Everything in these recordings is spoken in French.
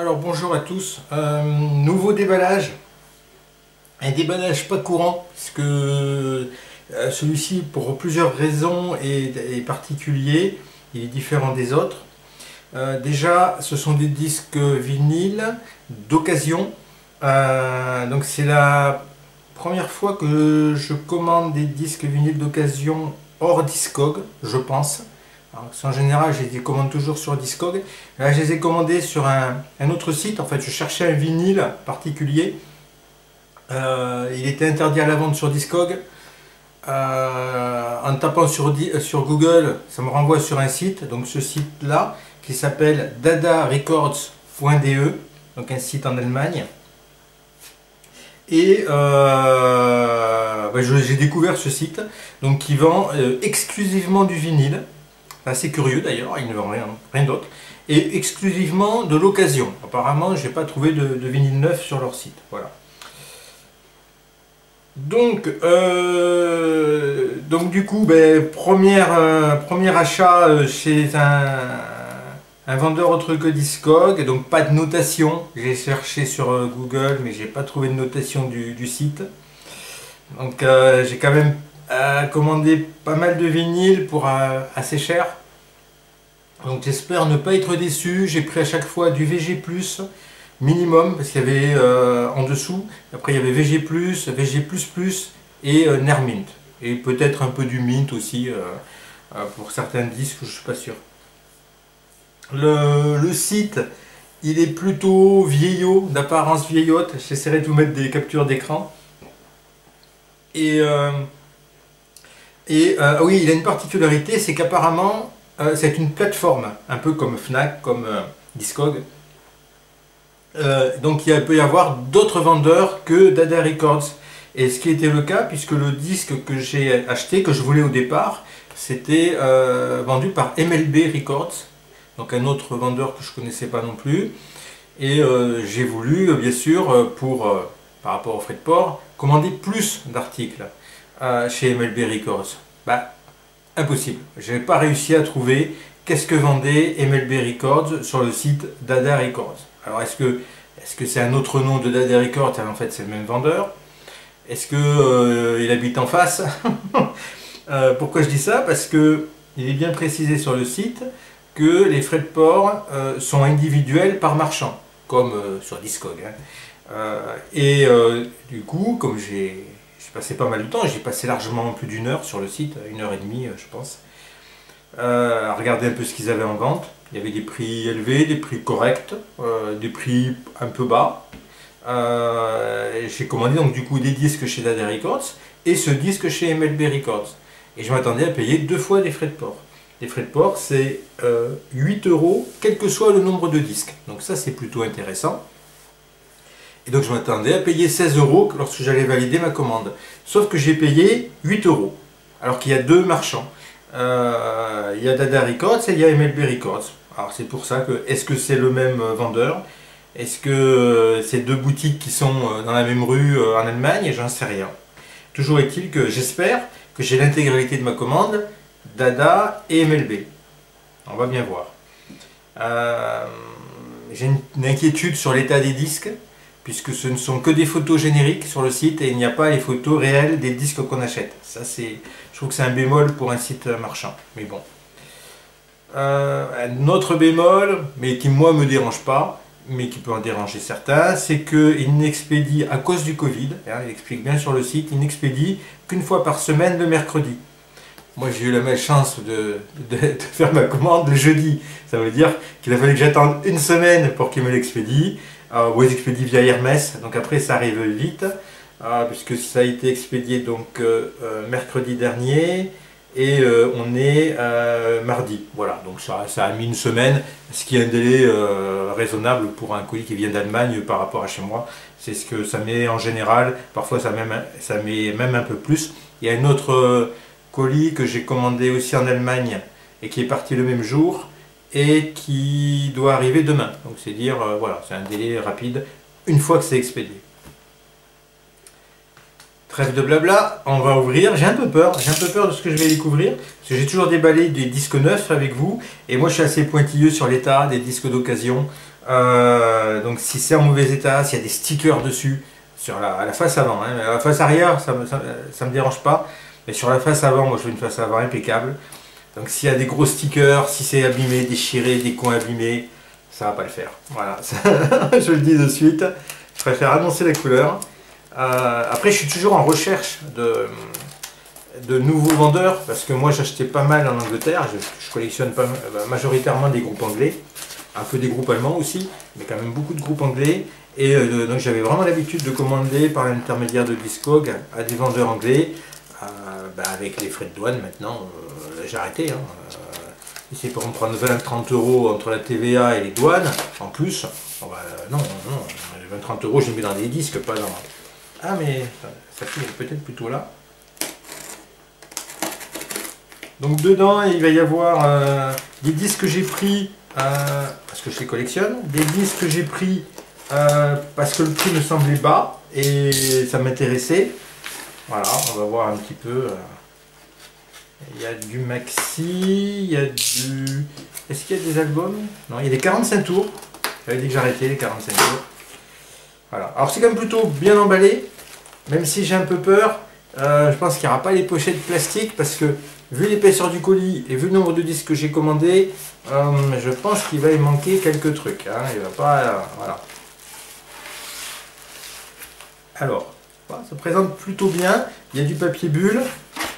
Alors bonjour à tous, nouveau déballage, un déballage pas courant puisque celui-ci pour plusieurs raisons est particulier, il est différent des autres. Déjà ce sont des disques vinyles d'occasion, donc c'est la première fois que je commande des disques vinyles d'occasion hors Discog, je pense. Alors, en général, je les commande toujours sur Discog. Là, je les ai commandés sur un autre site. En fait, je cherchais un vinyle particulier. Il était interdit à la vente sur Discog. En tapant sur Google, ça me renvoie sur un site. Donc, ce site-là, qui s'appelle dadarecords.de, donc un site en Allemagne. Et j'ai découvert ce site, donc qui vend exclusivement du vinyle. Assez curieux d'ailleurs, ils ne vendent rien d'autre. Et exclusivement de l'occasion. Apparemment, je n'ai pas trouvé de vinyle neuf sur leur site. Voilà. Donc du coup, premier achat chez un vendeur autre que Discog. Donc pas de notation. J'ai cherché sur Google, mais j'ai pas trouvé de notation du site. Donc j'ai quand même commandé pas mal de vinyles pour assez cher. Donc j'espère ne pas être déçu. J'ai pris à chaque fois du VG+, minimum, parce qu'il y avait en dessous. Après il y avait VG+, VG++ et Nermint. Et peut-être un peu du Mint aussi, pour certains disques, je ne suis pas sûr. Le site, il est plutôt vieillot, d'apparence vieillotte. J'essaierai de vous mettre des captures d'écran. Oui, il a une particularité, c'est qu'apparemment, c'est une plateforme, un peu comme Fnac, comme Discog. Donc il peut y avoir d'autres vendeurs que Dada Records. Et ce qui était le cas, puisque le disque que j'ai acheté, que je voulais au départ, c'était vendu par MLB Records, donc un autre vendeur que je ne connaissais pas non plus. Et j'ai voulu, bien sûr, par rapport aux frais de port, commander plus d'articles chez MLB Records. Impossible. Je n'ai pas réussi à trouver qu'est-ce que vendait MLB Records sur le site Dada Records. Alors est-ce que c'est un autre nom de Dada Records? En fait c'est le même vendeur. Est-ce qu'il habite en face? Pourquoi je dis ça? Parce que il est bien précisé sur le site que les frais de port sont individuels par marchand, comme sur Discog. Du coup, comme j'ai passé pas mal de temps, j'ai passé largement plus d'une heure sur le site, 1h30 je pense, à regarder un peu ce qu'ils avaient en vente. Il y avait des prix élevés, des prix corrects, des prix un peu bas. J'ai commandé donc du coup des disques chez Dada Records et ce disque chez MLB Records. Et je m'attendais à payer 2 fois les frais de port. Les frais de port c'est 8 €, quel que soit le nombre de disques. Donc ça c'est plutôt intéressant. Et donc je m'attendais à payer 16 € lorsque j'allais valider ma commande. Sauf que j'ai payé 8 €, alors qu'il y a deux marchands. Il y a Dada Records et il y a MLB Records. Alors c'est pour ça que, est-ce que c'est le même vendeur? Est-ce que c'est deux boutiques qui sont dans la même rue en Allemagne? J'en sais rien. Toujours est-il que j'espère que j'ai l'intégralité de ma commande, Dada et MLB. On va bien voir. J'ai une inquiétude sur l'état des disques, puisque ce ne sont que des photos génériques sur le site et il n'y a pas les photos réelles des disques qu'on achète. Ça, je trouve que c'est un bémol pour un site marchand. Mais bon. Un autre bémol, mais qui moi me dérange pas, mais qui peut en déranger certains, c'est qu'il n'expédie, à cause du Covid, il explique bien sur le site, il n'expédie qu'une fois par semaine le mercredi. Moi j'ai eu la malchance de faire ma commande le jeudi. Ça veut dire qu'il a fallu que j'attende une semaine pour qu'il me l'expédie. Ou ils expédient via Hermès, donc après ça arrive vite, puisque ça a été expédié donc mercredi dernier, et on est mardi. Voilà, donc ça a mis une semaine, ce qui est un délai raisonnable pour un colis qui vient d'Allemagne par rapport à chez moi. C'est ce que ça met en général, parfois ça met même un peu plus. Il y a un autre colis que j'ai commandé aussi en Allemagne, et qui est parti le même jour, et qui doit arriver demain. Donc c'est dire, voilà, c'est un délai rapide, une fois que c'est expédié. Trêve de blabla, on va ouvrir. J'ai un peu peur de ce que je vais découvrir, parce que j'ai toujours déballé des disques neufs avec vous, et moi je suis assez pointilleux sur l'état des disques d'occasion. Donc si c'est en mauvais état, s'il y a des stickers dessus, sur la face avant, hein, la face arrière ça me dérange pas, mais sur la face avant, moi je veux une face avant impeccable. Donc s'il y a des gros stickers, si c'est abîmé, déchiré, des coins abîmés, ça va pas le faire. Voilà, je le dis de suite, je préfère annoncer la couleur. Après, je suis toujours en recherche de nouveaux vendeurs, parce que moi j'achetais pas mal en Angleterre, je collectionne majoritairement des groupes anglais, un peu des groupes allemands aussi, mais quand même beaucoup de groupes anglais, et donc j'avais vraiment l'habitude de commander par l'intermédiaire de Discog à des vendeurs anglais, avec les frais de douane maintenant, j'ai arrêté. Hein, si c'est pour me prendre 20-30 euros entre la TVA et les douanes, en plus, bon, non, 20-30 euros je les mets dans des disques, pas dans... Ah mais ça fait peut-être plutôt là. Donc dedans il va y avoir des disques que j'ai pris parce que je les collectionne, des disques que j'ai pris parce que le prix me semblait bas et ça m'intéressait. Voilà, on va voir un petit peu. Il y a du maxi, il y a du... Est-ce qu'il y a des albums? Non, il y a des 45 tours. J'avais dit que j'arrêtais les 45 tours. Voilà. Alors c'est quand même plutôt bien emballé, même si j'ai un peu peur. Je pense qu'il n'y aura pas les pochettes plastique parce que vu l'épaisseur du colis et vu le nombre de disques que j'ai commandé, je pense qu'il va y manquer quelques trucs. Hein. Il va pas... voilà. Alors, ça se présente plutôt bien. Il y a du papier bulle,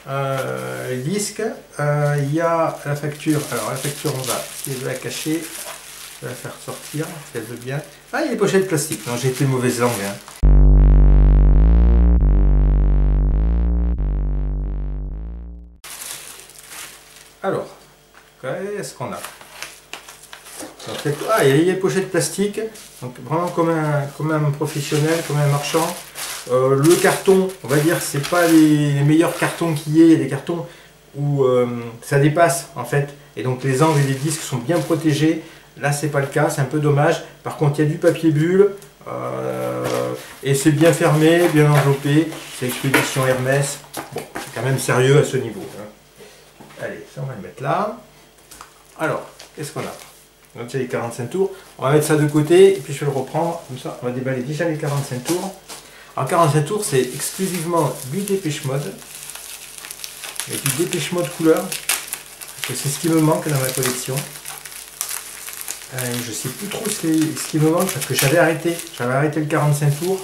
les disques. Il y a la facture. Alors la facture, on va essayer de la cacher. Je vais la faire sortir, si elle veut bien. Ah, il y a des pochettes plastiques. Non, j'ai été mauvaise langue. Hein. Alors, qu'est-ce qu'on a? Donc, ah, il y a des pochettes plastiques. Donc vraiment comme un professionnel, comme un marchand. Le carton, on va dire, c'est pas les meilleurs cartons qu'il y ait. Il y a des cartons où ça dépasse en fait. Et donc les angles et les disques sont bien protégés. Là, c'est pas le cas, c'est un peu dommage. Par contre, il y a du papier bulle et c'est bien fermé, bien enveloppé. C'est Expédition Hermès. Bon, c'est quand même sérieux à ce niveau. Hein. Allez, ça on va le mettre là. Alors, qu'est-ce qu'on a? Donc il y a les 45 tours. On va mettre ça de côté et puis je vais le reprendre. Comme ça, on va déballer déjà les 45 tours. Alors 45 tours, c'est exclusivement du Dépêche Mode. Et du Dépêche Mode couleur. Parce que c'est ce qui me manque dans ma collection. Je sais plus trop ce qui me manque parce que j'avais arrêté le 45 tours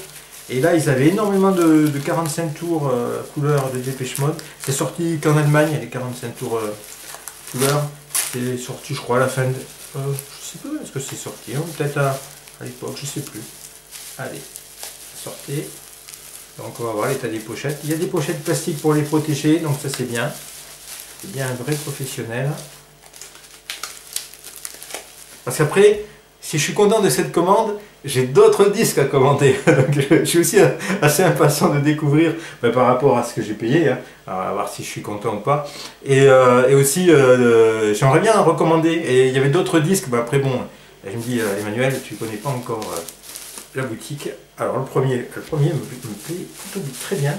et là ils avaient énormément de 45 tours couleur de Dépêche Mode. C'est sorti qu'en Allemagne les 45 tours couleur. C'est sorti je crois à la fin de... je sais pas est-ce que c'est sorti, hein, peut-être à l'époque, je sais plus. Allez, sortez. Donc on va voir l'état des pochettes. Il y a des pochettes plastiques pour les protéger, donc ça c'est bien. C'est bien un vrai professionnel. Parce qu'après, si je suis content de cette commande, j'ai d'autres disques à commander. Donc, je suis aussi assez impatient de découvrir par rapport à ce que j'ai payé. Hein. Alors, à voir si je suis content ou pas. Et aussi, j'aimerais bien recommander. Et il y avait d'autres disques. Après, bon, je me dis, Emmanuel, tu ne connais pas encore la boutique. Alors, le premier me plaît plutôt très bien.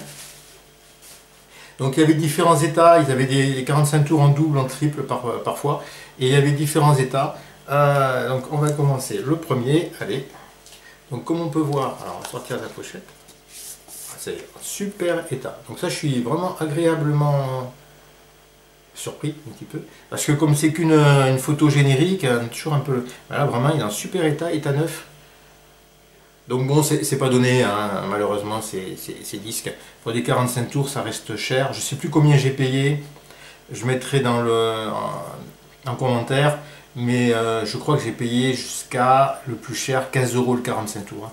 Donc, il y avait différents états. Ils avaient des 45 tours en double, en triple parfois. Et il y avait différents états. Donc on va commencer le premier, allez. Donc comme on peut voir, alors on va sortir la pochette. C'est un super état. Donc ça je suis vraiment agréablement surpris un petit peu. Parce que comme c'est qu'une photo générique, toujours un peu... Voilà, vraiment il est en super état, état neuf. Donc bon, c'est pas donné, hein, malheureusement ces disques. Pour des 45 tours ça reste cher. Je sais plus combien j'ai payé. Je mettrai en commentaire. Mais je crois que j'ai payé jusqu'à le plus cher 15 € le 45 tours. Hein.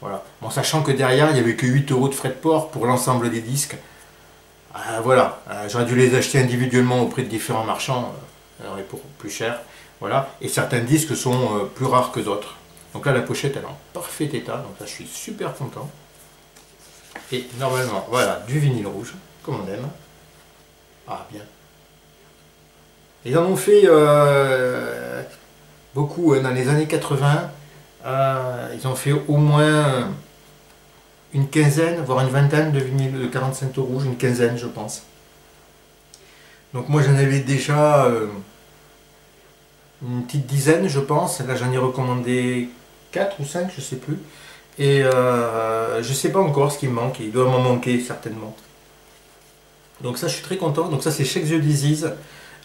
Voilà. Bon, sachant que derrière il n'y avait que 8 € de frais de port pour l'ensemble des disques. Voilà. J'aurais dû les acheter individuellement auprès de différents marchands pour plus cher. Voilà. Et certains disques sont plus rares que d'autres. Donc là la pochette elle est en parfait état. Donc là je suis super content. Et normalement voilà du vinyle rouge comme on aime. Ah bien. Ils en ont fait beaucoup dans les années 80. Ils ont fait au moins une quinzaine, voire une vingtaine de vinyles de 45 tours rouges, une quinzaine je pense. Donc moi j'en avais déjà une petite dizaine je pense, là j'en ai recommandé 4 ou 5 je sais plus. Et je sais pas encore ce qui me manque, il doit m'en manquer certainement. Donc ça je suis très content, donc ça c'est Shake the Disease,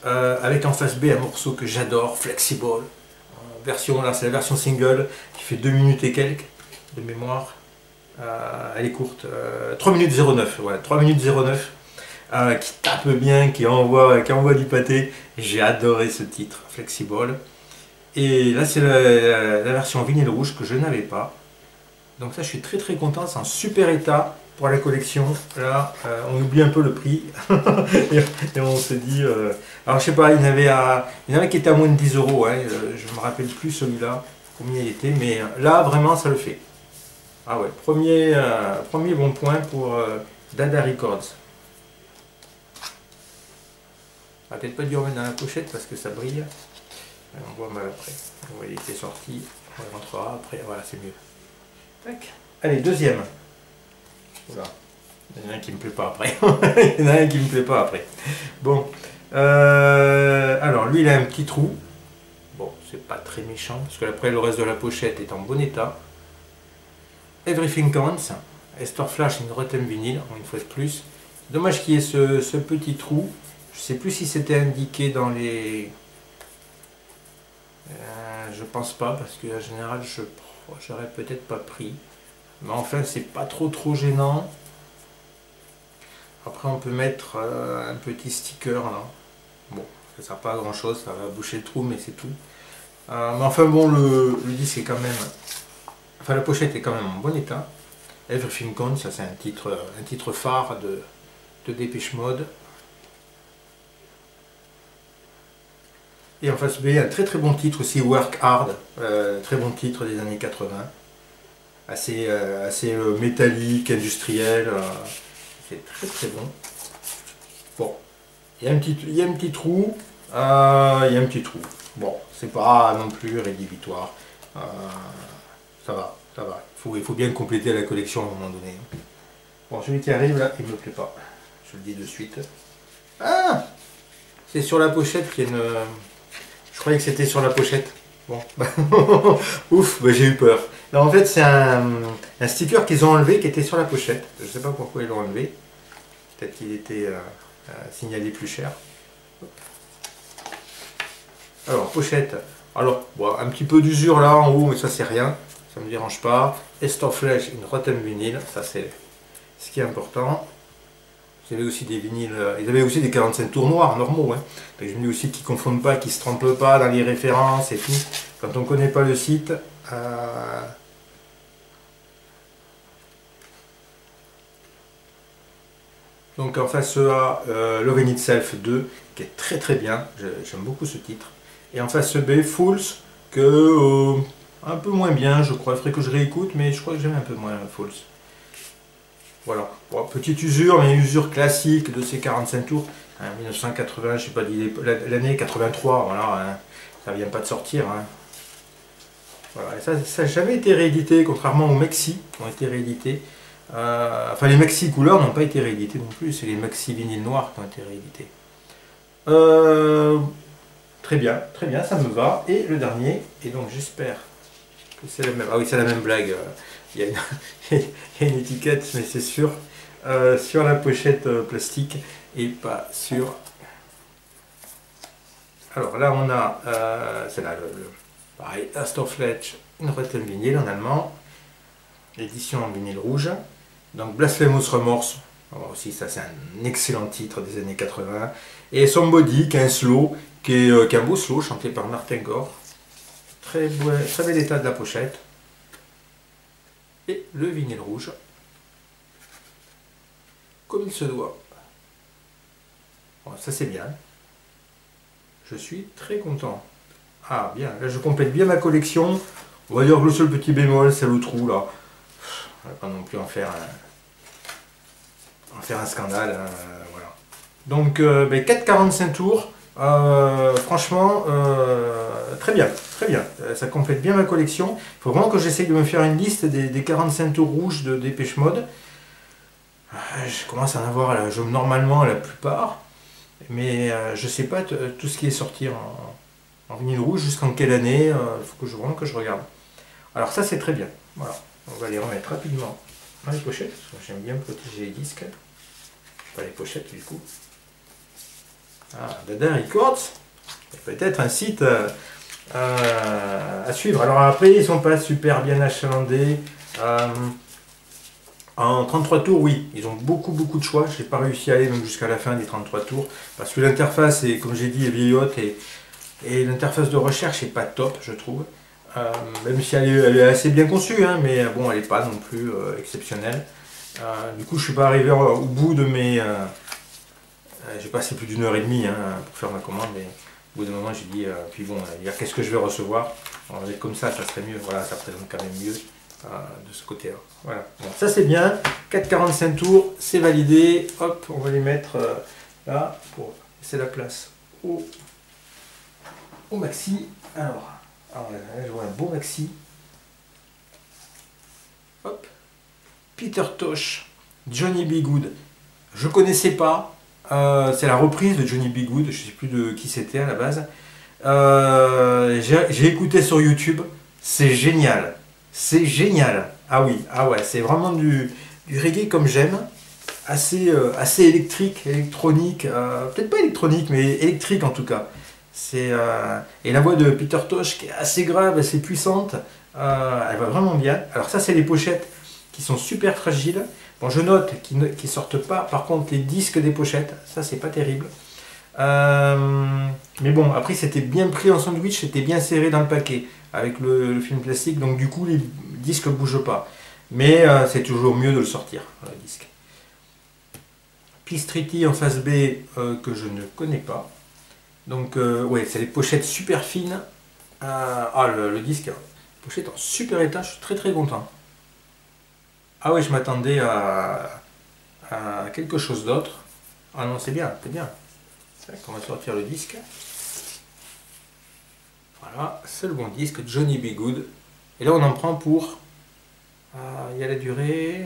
avec en face B un morceau que j'adore, Flexible. Version, là c'est la version single qui fait 2 minutes et quelques de mémoire. Elle est courte, 3 minutes 09, ouais, 3 minutes 09, qui tape bien, qui envoie du pâté. J'ai adoré ce titre, Flexible. Et là c'est la version vinyle rouge que je n'avais pas. Donc ça je suis très très content, c'est en super état pour la collection. Là on oublie un peu le prix et on se dit... alors je sais pas, il y en avait qui étaient à moins de 10 euros, hein, je ne me rappelle plus celui-là, combien il était, mais là vraiment ça le fait. Ah ouais, premier bon point pour Dada Records. Ah, peut-être pas dû remettre dans la pochette parce que ça brille. On voit mal après. On voit il était sorti, on rentrera après, voilà c'est mieux. Tac. Allez, deuxième. Oula. Il y en a un qui me plaît pas après. Il y en a un qui me plaît pas après. Bon. Alors lui il a un petit trou. Bon, c'est pas très méchant, parce que après le reste de la pochette est en bon état. Everything Counts, Estor Flash in Rotten Vinyl, une fois de plus. Dommage qu'il y ait ce petit trou. Je sais plus si c'était indiqué dans les... je pense pas, parce que en général j'aurais peut-être pas pris. Mais enfin c'est pas trop gênant. Après on peut mettre un petit sticker là. Bon, ça sert pas à grand chose, ça va boucher le trou mais c'est tout. Mais enfin bon, le disque est quand même... Enfin la pochette est quand même en bon état. Everything Counts, ça c'est un titre phare de Depeche Mode. Et en face B, un très bon titre aussi, Work Hard, très bon titre des années 80. Assez métallique, industriel, c'est très bon. Bon, il y a un petit trou, Bon, c'est pas non plus rédhibitoire. Ça va. Il faut bien compléter la collection à un moment donné. Bon, celui qui arrive là, il me plaît pas. Je le dis de suite. Ah, c'est sur la pochette qu'il y a une... Je croyais que c'était sur la pochette. Bon, ouf, j'ai eu peur. Non, en fait, c'est un sticker qu'ils ont enlevé qui était sur la pochette. Je ne sais pas pourquoi ils l'ont enlevé. Peut-être qu'il était signalé plus cher. Alors, pochette. Alors, bon, un petit peu d'usure là en haut, mais ça c'est rien. Ça ne me dérange pas. Estor Flash, une Rotten Vinyl. Ça c'est ce qui est important. Ils avaient aussi des vinyles, ils avaient aussi des 45 tours noirs normaux. Hein. Donc je me dis aussi qu'ils ne confondent pas, qu'ils ne se trompent pas dans les références et tout. Quand on ne connaît pas le site. Donc en face A, Love in Itself 2, qui est très bien. J'aime beaucoup ce titre. Et en face B, Fools, que un peu moins bien, je crois. Il faudrait que je réécoute, mais je crois que j'aime un peu moins Fools. Voilà, bon, petite usure, mais une usure classique de ces 45 tours. 1980, je sais pas, l'année 83, voilà, hein, ça vient pas de sortir. Hein. Voilà, et ça n'a jamais été réédité, contrairement aux maxi qui ont été réédités. Enfin, les maxi couleurs n'ont pas été réédités non plus, c'est les maxi vinyles noirs qui ont été réédités. Très bien, ça me va. Et le dernier, et donc j'espère que c'est la même. Ah oui, c'est la même blague. Il y a une étiquette, mais c'est sûr, sur la pochette plastique et pas sur... Alors là on a, c'est là pareil, Estor Flash in Rotten Vinyl en allemand, édition en vinyle rouge, donc Blasphemous Remorse, alors aussi ça c'est un excellent titre des années 80, et Somebody qui est un slow, qui est un beau slow chanté par Martin Gore, très bel état de la pochette. Et le vinyle rouge, comme il se doit. Bon, ça c'est bien. Je suis très content. Ah bien, là je complète bien ma collection. On va dire que le seul petit bémol, c'est le trou là. On va pas non plus en faire un scandale. Hein, voilà. Donc 4,45 tours, Franchement, très bien, très bien. Ça complète bien ma collection. Il faut vraiment que j'essaye de me faire une liste des 45 tours rouges de Dépêche Mode. Je commence à en avoir normalement la plupart, mais je sais pas tout ce qui est sorti en vinyle rouge jusqu'en quelle année. Il faut vraiment que je regarde. Alors ça c'est très bien. Voilà, on va les remettre rapidement dans les pochettes, parce que j'aime bien protéger les disques. Pas les pochettes du coup. Ah, Dada Records, peut-être un site à suivre. Alors après, ils sont pas super bien achalandés. En 33 tours, oui, ils ont beaucoup de choix. J'ai pas réussi à aller même jusqu'à la fin des 33 tours parce que l'interface est, comme j'ai dit, est vieillotte et l'interface de recherche est pas top, je trouve. Même si elle est assez bien conçue, hein, mais bon, elle n'est pas non plus exceptionnelle. Du coup, je suis pas arrivé au bout de mes. J'ai passé plus d'une heure et demie hein, pour faire ma commande et au bout d'un moment j'ai dit puis bon, qu'est-ce que je vais recevoir? On va mettre comme ça serait mieux, voilà, ça présente quand même mieux de ce côté-là. Voilà, bon, ça c'est bien, 4,45 tours, c'est validé, hop, on va les mettre là pour laisser la place au maxi. Alors là, je vois un beau maxi. Hop, Peter Tosh, Johnny B. Good. Je connaissais pas. C'est la reprise de Johnny B. Good, je ne sais plus de qui c'était à la base. J'ai écouté sur YouTube, c'est génial. C'est génial. Ah oui, ah ouais, c'est vraiment du reggae comme j'aime. Assez électrique, électronique, peut-être pas électronique, mais électrique en tout cas. Et la voix de Peter Tosh qui est assez grave, assez puissante, elle va vraiment bien. Alors ça c'est les pochettes qui sont super fragiles. Bon, je note qu'ils ne sortent pas, par contre, les disques des pochettes, ça c'est pas terrible. Mais bon, après c'était bien pris en sandwich, c'était bien serré dans le paquet avec le film plastique, donc du coup les disques ne bougent pas. Mais c'est toujours mieux de le sortir, le disque. Peace Treaty en face B que je ne connais pas. Donc ouais, c'est les pochettes super fines. Le disque, pochette en super état, je suis très content. Ah oui, je m'attendais à quelque chose d'autre. Ah non, c'est bien, c'est bien. On va sortir le disque. Voilà, c'est le bon disque, Johnny B. Good. Et là, on en prend pour... il y a la durée...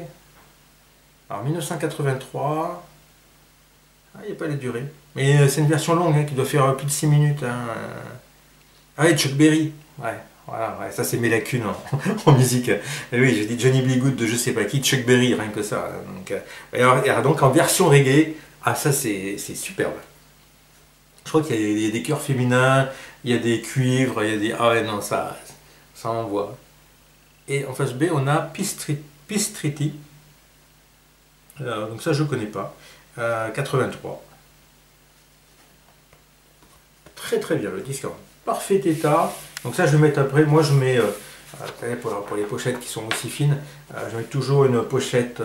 Alors, 1983... il n'y a pas la durée. Mais c'est une version longue, hein, qui doit faire plus de 6 minutes. Hein. Ah oui, Chuck Berry. Ouais. Voilà, ouais, ça c'est mes lacunes en musique. Et oui, j'ai dit Johnny B. Good de je sais pas qui, Chuck Berry, rien que ça. Donc en version reggae, ça c'est superbe. Je crois qu'il y a des chœurs féminins, il y a des cuivres, il y a des... Ah ouais, non, ça envoie. Et en face B, on a Peace Treaty. Donc ça je connais pas. 83. Très bien, le disque en parfait état. Donc ça je vais mettre après, moi je mets, pour les pochettes qui sont aussi fines, je mets toujours une pochette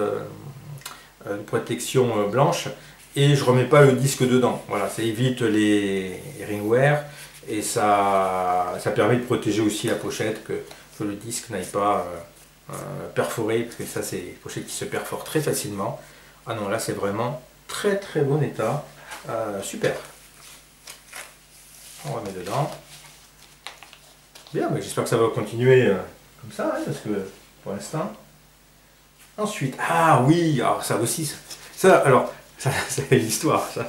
de protection blanche et je remets pas le disque dedans. Voilà, ça évite les ringwear et ça permet de protéger aussi la pochette, que le disque n'aille pas perforer, parce que ça c'est des pochettes qui se perforent très facilement. Ah non, là c'est vraiment très bon état, super. On remet dedans. Bien, mais j'espère que ça va continuer comme ça, hein, parce que pour l'instant. Ensuite, ah oui, alors ça aussi, ça c'est une histoire, ça.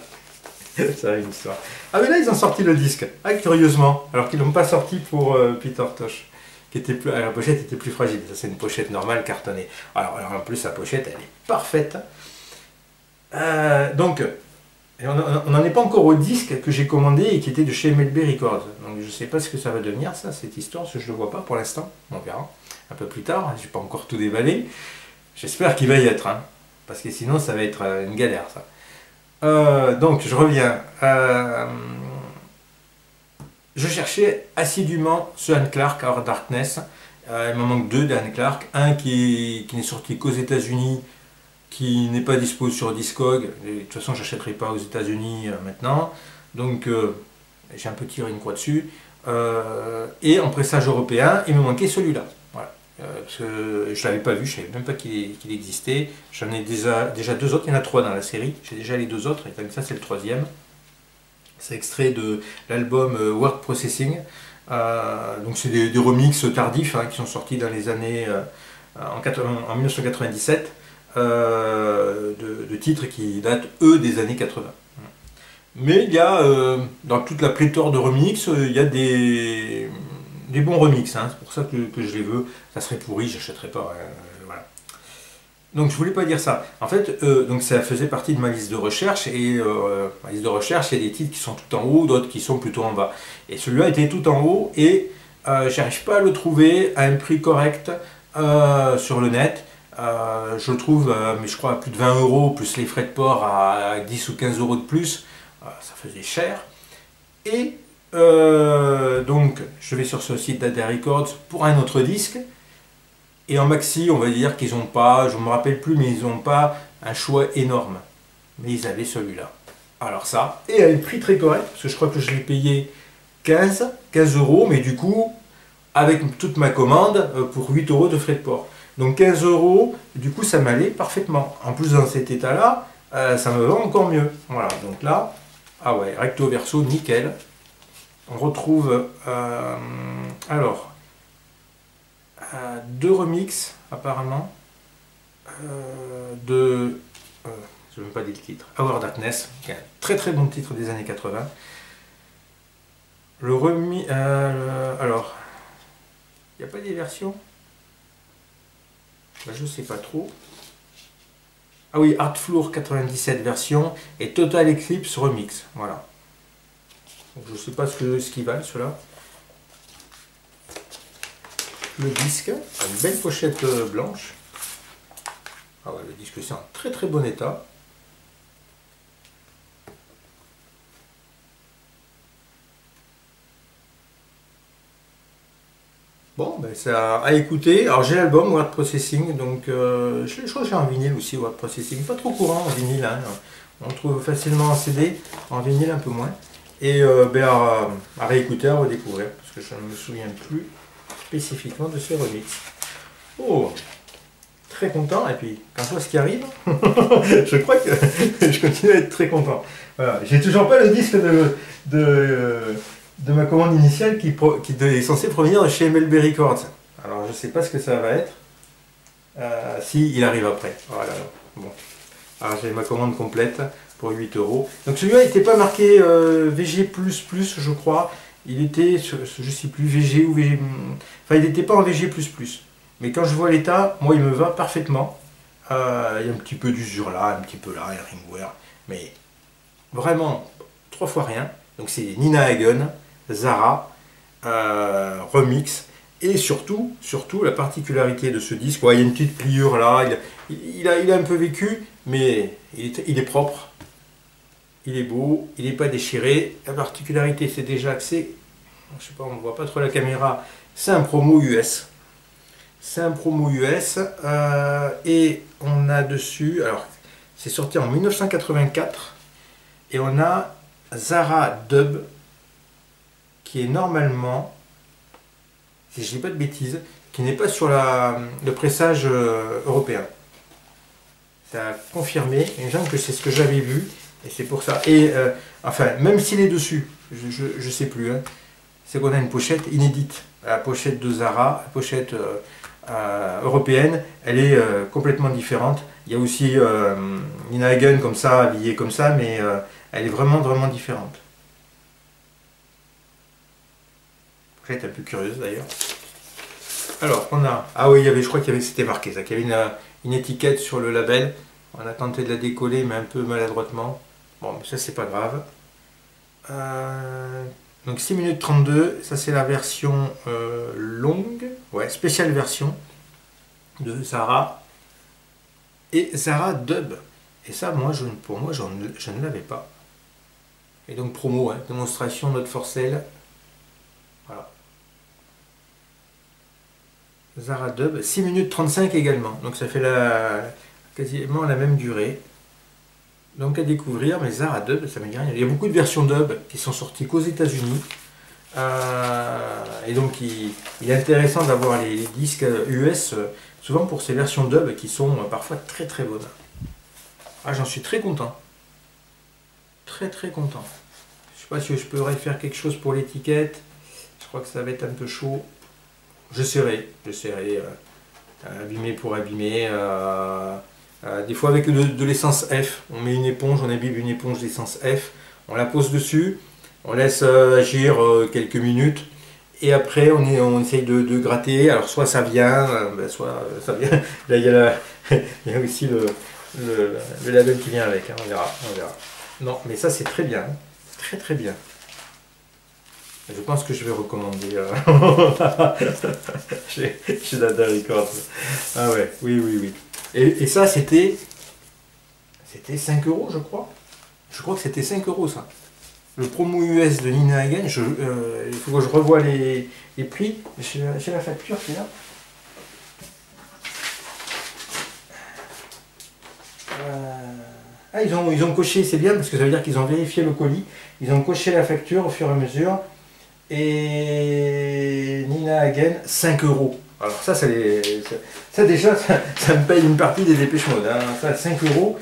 Ça a une histoire. Ah mais là ils ont sorti le disque, curieusement, alors qu'ils l'ont pas sorti pour Peter Tosh, qui était plus, la pochette était plus fragile. Ça c'est une pochette normale cartonnée. Alors en plus la pochette elle est parfaite. Donc on n'en est pas encore au disque que j'ai commandé et qui était de chez MLB Records. Donc je ne sais pas ce que ça va devenir, ça, cette histoire, parce que je ne le vois pas pour l'instant. On verra un peu plus tard, je n'ai pas encore tout déballé. J'espère qu'il va y être, hein, parce que sinon ça va être une galère, ça. Donc je reviens. Je cherchais assidûment ce Anne Clark, Our Darkness. Il m'en manque deux d'Anne Clark. Un qui n'est sorti qu'aux États-Unis, qui n'est pas dispo sur Discog. De toute façon, j'achèterai pas aux États-Unis maintenant. Donc, j'ai un peu tiré une croix dessus. Et en pressage européen, il me manquait celui-là. Voilà. Parce que je ne l'avais pas vu, je ne savais même pas qu'il existait. J'en ai déjà deux autres, il y en a trois dans la série. J'ai déjà les deux autres, et comme ça, c'est le troisième. C'est extrait de l'album Word Processing. Donc c'est des remixes tardifs qui sont sortis dans les années en 1997 de titres qui datent eux des années 80. Mais il y a dans toute la pléthore de remixes, il y a des bons remixes. C'est pour ça que je les veux. Ça serait pourri, j'achèterais pas. Voilà. Donc je voulais pas dire ça. En fait, donc ça faisait partie de ma liste de recherche et ma liste de recherche, il y a des titres qui sont tout en haut, d'autres qui sont plutôt en bas. Et celui-là était tout en haut et j'arrive pas à le trouver à un prix correct sur le net. Je le trouve, mais je crois à plus de 20 euros plus les frais de port à 10 ou 15 euros de plus. Ça faisait cher. Et donc je vais sur ce site Dada Records pour un autre disque. Et en maxi, on va dire qu'ils n'ont pas, je ne me rappelle plus, mais ils n'ont pas un choix énorme. Mais ils avaient celui-là. Alors ça, et à un prix très correct, parce que je crois que je l'ai payé 15 euros, mais du coup, avec toute ma commande, pour 8 euros de frais de port. Donc 15 euros, du coup, ça m'allait parfaitement. En plus, dans cet état-là, ça me va encore mieux. Voilà, donc là, ah ouais, recto verso, nickel. On retrouve, alors, deux remixes apparemment de je ne veux même pas dire le titre, Our Darkness, qui est un très très bon titre des années 80. Le remix, alors il n'y a pas des versions, ben, je sais pas trop. Ah oui, Art Floor 97 version et Total Eclipse remix, voilà. Donc, je sais pas ce qu'ils valent ceux-là. Le disque, une belle pochette blanche. Ah ouais, le disque c'est en très très bon état. Bon, ben ça à écouter. Alors j'ai l'album Word Processing, donc je crois que j'ai un vinyle aussi Word Processing. Pas trop courant en vinyle, on le trouve facilement en CD, en vinyle un peu moins. Et ben, à réécouter, à redécouvrir, parce que je ne me souviens plus spécifiquement de ce remix. Oh, très content, et puis quand je vois ce qui arrive, je crois que je continue à être très content. Voilà. J'ai toujours pas le disque de ma commande initiale qui est censé provenir de chez MLB Records. Alors je sais pas ce que ça va être. Si, il arrive après. Voilà. Bon. Alors j'ai ma commande complète pour 8 euros. Donc celui-là n'était pas marqué VG++, je crois. Il était, je sais plus, VG ou VG... Enfin, il n'était pas en VG++. Mais quand je vois l'état, moi, il me va parfaitement. Il y a un petit peu d'usure là, un petit peu là, il y a Ringware. Mais vraiment, 3 fois rien. Donc c'est Nina Hagen, Zara, remix. Et surtout, la particularité de ce disque, ouais, il y a une petite pliure là, il a un peu vécu, mais il est propre. Il est beau, il n'est pas déchiré. La particularité, c'est déjà que c'est, je sais pas, on ne voit pas trop la caméra, c'est un promo US. C'est un promo US et on a dessus, alors c'est sorti en 1984 et on a Zara Dub qui est normalement, si je dis pas de bêtises, qui n'est pas sur le pressage européen. Ça a confirmé, et genre que c'est ce que j'avais vu. Et c'est pour ça. Et enfin, même s'il est dessus, je sais plus, c'est qu'on a une pochette inédite. La pochette de Zara, la pochette européenne, elle est complètement différente. Il y a aussi Nina Hagen comme ça, habillée comme ça, mais elle est vraiment vraiment différente. Pochette un peu curieuse d'ailleurs. Alors, on a... Ah oui, je crois qu'il y avait, c'était marqué ça, qu'il y avait une étiquette sur le label. On a tenté de la décoller, mais un peu maladroitement. Bon, mais ça, c'est pas grave. Donc 6 minutes 32, ça c'est la version longue, ouais, spéciale version de Zara. Et Zara Dub. Et ça, pour moi, je ne l'avais pas. Et donc promo, démonstration, note Forcell. Voilà. Zara Dub, 6 minutes 35 également. Donc ça fait quasiment la même durée. Donc à découvrir, mais Zara Dub, ça me dit rien. Il y a beaucoup de versions dub qui sont sorties qu'aux États-Unis. Et donc il est intéressant d'avoir les disques US, souvent pour ces versions dub qui sont parfois très très bonnes. Ah, j'en suis très content. Très très content. sais pas si je pourrais faire quelque chose pour l'étiquette. Je crois que ça va être un peu chaud. J'essaierai. Abîmer pour abîmer. Des fois avec de l'essence F, on met une éponge, on imbibe une éponge d'essence F, on la pose dessus, on laisse agir quelques minutes. Et après, on essaye de gratter. Alors, soit ça vient, soit ça vient. Là, il y a aussi le label qui vient avec. Hein, on verra. Non, mais ça, c'est très bien. Hein. Très, très bien. Je pense que je vais recommander chez Dada Records. Ah ouais, oui. Et ça, c'était 5 euros, je crois. Je crois que c'était 5 euros, ça. Le promo US de Nina Hagen, il faut que je revoie les prix. J'ai la facture qui est là. Ah, ils ont coché, c'est bien parce que ça veut dire qu'ils ont vérifié le colis. Ils ont coché la facture au fur et à mesure. Et Nina Hagen, 5 euros. Alors ça déjà, ça me paye une partie des Dépêche Mode. Hein. Ça, 5 euros.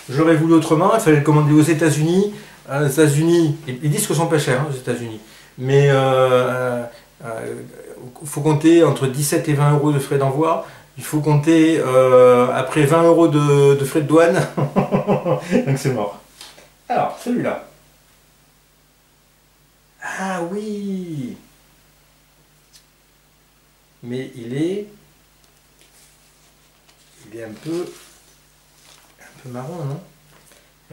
J'aurais voulu autrement. Il fallait le commander aux États-Unis. Aux États-Unis, les disques sont pas chers hein, aux États-Unis, mais il faut compter entre 17 et 20 euros de frais d'envoi. Il faut compter après 20 euros de frais de douane. Donc c'est mort. Alors, celui-là. Ah oui! Mais il est un peu marron, non?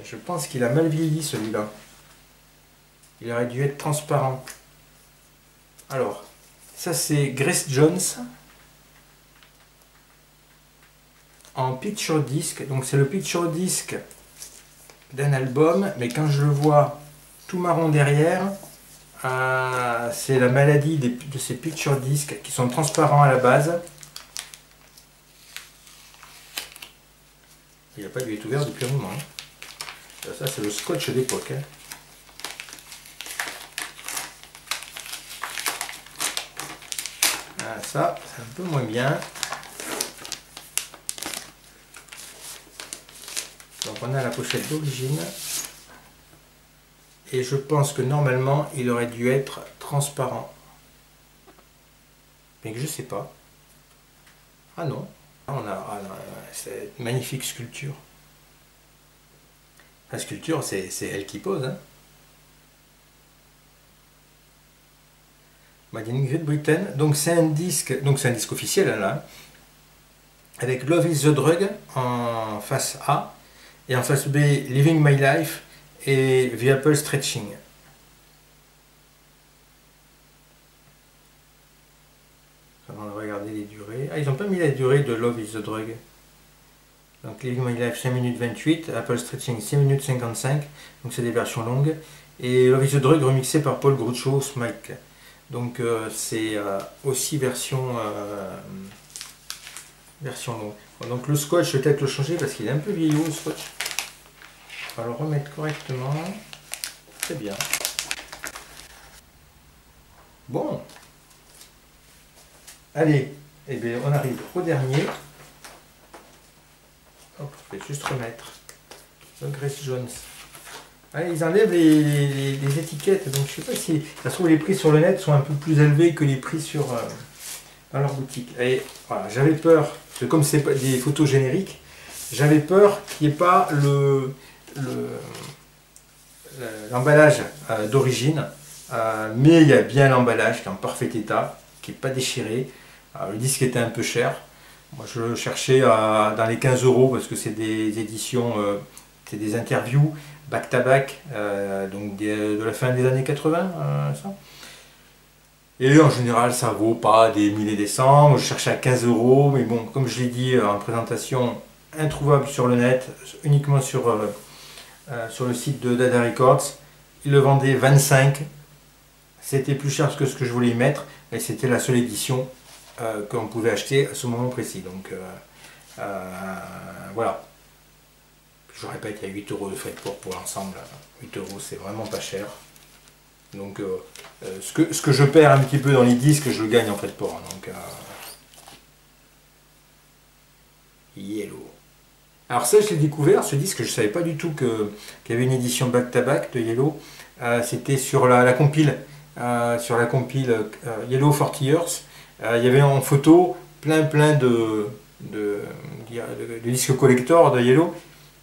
Je pense qu'il a mal vieilli celui-là. Il aurait dû être transparent. Alors, ça c'est Grace Jones en picture disc. Donc c'est le picture disc d'un album, mais quand je le vois tout marron derrière, c'est la maladie de ces picture discs qui sont transparents à la base. Il n'a pas dû être ouvert depuis un moment. Hein. Ça c'est le scotch d'époque. Hein. Ah, ça, c'est un peu moins bien. Donc on a la pochette d'origine. Et je pense que normalement il aurait dû être transparent. Mais que je sais pas. Ah non. C'est une magnifique sculpture. La sculpture, c'est elle qui pose. Hein. Made in Great Britain. Donc c'est un disque officiel hein, là. Avec Love is the Drug en face A. Et en face B, Living My Life et The Apple Stretching. On va regarder les durées. Ah, ils n'ont pas mis la durée de Love is the Drug. Donc Living My Life 5 minutes 28, Apple Stretching 6 minutes 55, donc c'est des versions longues. Et Love is the Drug remixé par Paul Groucho Smike. Donc c'est aussi version longue. Bon, donc le scotch, je vais peut-être le changer parce qu'il est un peu vieillot le scotch. On va le remettre correctement. Très bien. Bon. Allez, eh bien, on arrive au dernier. Hop, je vais juste remettre le Grace Jones. Allez, ils enlèvent les étiquettes, donc je sais pas si ça se trouve les prix sur le net sont un peu plus élevés que les prix dans leur boutique. Et voilà, j'avais peur, parce que comme c'est pas des photos génériques, j'avais peur qu'il n'y ait pas l'emballage d'origine, mais il y a bien l'emballage qui est en parfait état, qui n'est pas déchiré. Le disque était un peu cher. Moi je le cherchais dans les 15 euros parce que c'est des éditions, c'est des interviews back-to-back, donc de la fin des années 80, ça. Et en général ça vaut pas des milliers et des cents. Moi je cherchais à 15 euros, mais bon, comme je l'ai dit en présentation, introuvable sur le net, uniquement sur le site de Dada Records. Ils le vendaient 25. C'était plus cher que ce que je voulais y mettre, et c'était la seule édition qu'on pouvait acheter à ce moment précis. Donc voilà. Je répète, il y a 8 euros de frais de port pour l'ensemble. 8 euros, c'est vraiment pas cher. Donc ce que je perds un petit peu dans les disques, je le gagne en frais de port. Donc yellow. Alors ça, je l'ai découvert, ce disque, je ne savais pas du tout qu'il y avait une édition back-to-back de Yellow. C'était sur la compile, sur la compile Yellow 40 Years. Il y avait en photo plein de, de disques collector de Yellow.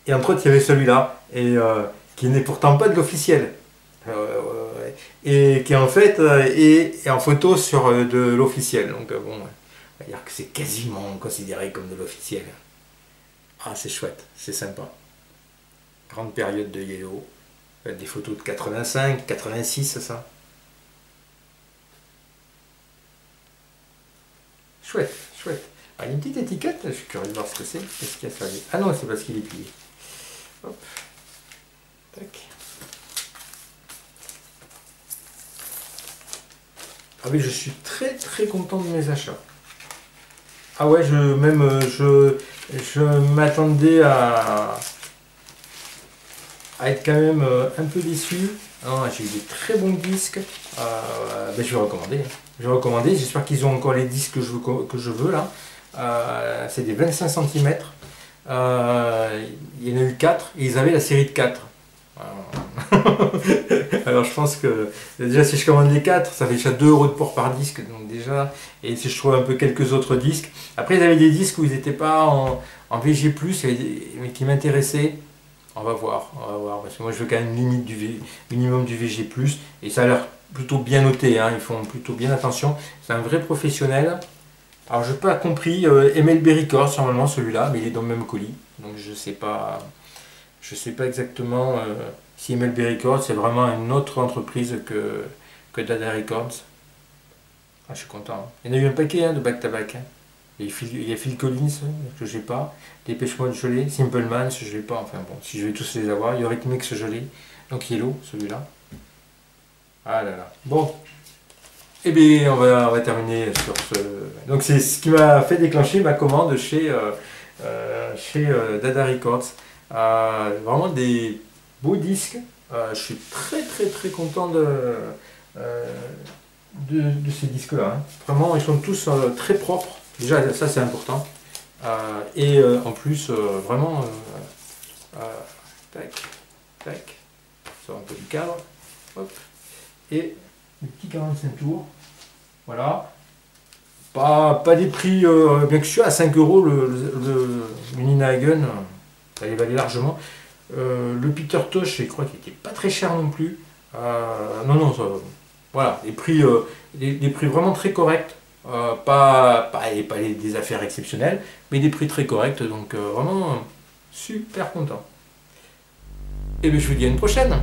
Et entre autres, il y avait celui-là, qui n'est pourtant pas de l'officiel. Et qui en fait est en photo sur de l'officiel. Donc bon, on va dire que c'est quasiment considéré comme de l'officiel. Ah, c'est chouette, c'est sympa. Grande période de Yellow. Des photos de 85, 86, ça. Chouette, chouette. Ah, il y a une petite étiquette, je suis curieux de voir ce que c'est. Qu'est-ce qu'il y a ça? Ah non, c'est parce qu'il est plié. Hop. Tac. Ah oui, je suis très très content de mes achats. Ah ouais, je m'attendais à être quand même un peu déçu. J'ai eu des très bons disques. Ben, je vais recommander. Je vais recommander. J'espère qu'ils ont encore les disques que je veux là. C'est des 25 cm. Il y en a eu 4 et ils avaient la série de 4. Alors je pense que déjà si je commande les 4, ça fait déjà 2 € de port par disque, donc déjà, et si je trouve un peu quelques autres disques. Après ils avaient des disques où ils n'étaient pas en VG+, mais qui m'intéressaient. On va voir, parce que moi je veux quand même une limite du minimum du VG+, et ça a l'air plutôt bien noté, hein, ils font plutôt bien attention, c'est un vrai professionnel. Alors je n'ai pas compris, MLB Records normalement celui-là, mais il est dans le même colis, donc je sais pas exactement si MLB Records c'est vraiment une autre entreprise que Dada Records. Ah, je suis content, hein. Il y en a eu un paquet hein, de back-to-back. Hein. Il y a Phil Collins que j'ai pas, Dépêche Mode je l'ai, Simple Minds je l'ai pas, enfin bon, si je vais tous les avoir, Eurythmics je l'ai, donc Yellow celui-là. Ah là là. Bon, et bien on va terminer sur ce. Donc c'est ce qui m'a fait déclencher ma commande chez Dada Records. Vraiment des beaux disques. Je suis très content de ces disques-là. Hein. Vraiment, ils sont tous très propres. Déjà, ça c'est important. En plus, vraiment, tac, tac, sort un peu du cadre. Hop. Et le petit 45 tours. Voilà. Pas des prix, bien que je suis à 5 € le Nina Hagen, ça les valait largement. Le Peter Tosh, je crois qu'il n'était pas très cher non plus. Non, ça, voilà, des prix vraiment très corrects. Pas des affaires exceptionnelles, mais des prix très corrects, donc vraiment super content. Et bien je vous dis à une prochaine.